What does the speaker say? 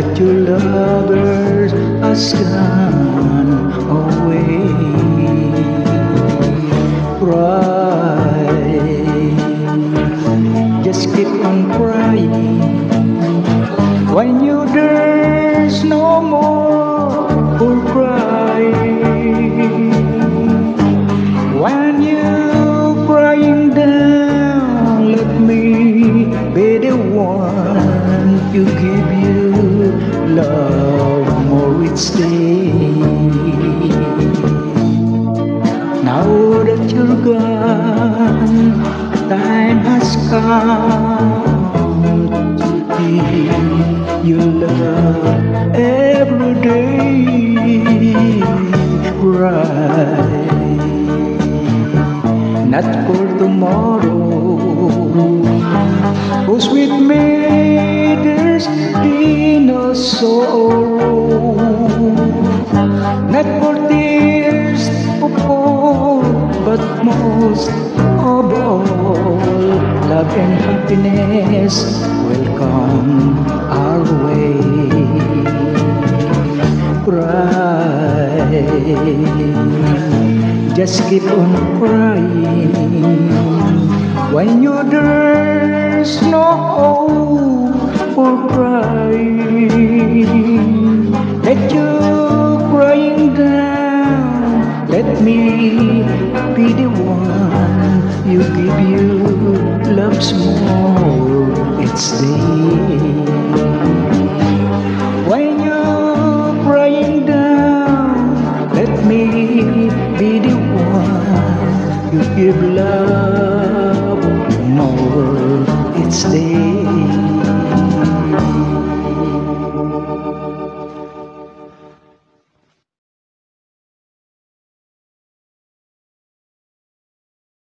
that your lovers has gone away. Cry, just keep on crying. When you there's no more for crying. When you crying down, let me be the one to give you love more each day. Now that you're gone, time has come to give you love every day. Right. Not for tomorrow, 'cause with me there's be no sorrow. Not for tears of all, but most of all, love and happiness will come our way. Cry, just keep on crying. When you there's no hope for crying, let you crying down, let me be the one you give you love's more each day. When you're crying down, let me be the one you give love more each day.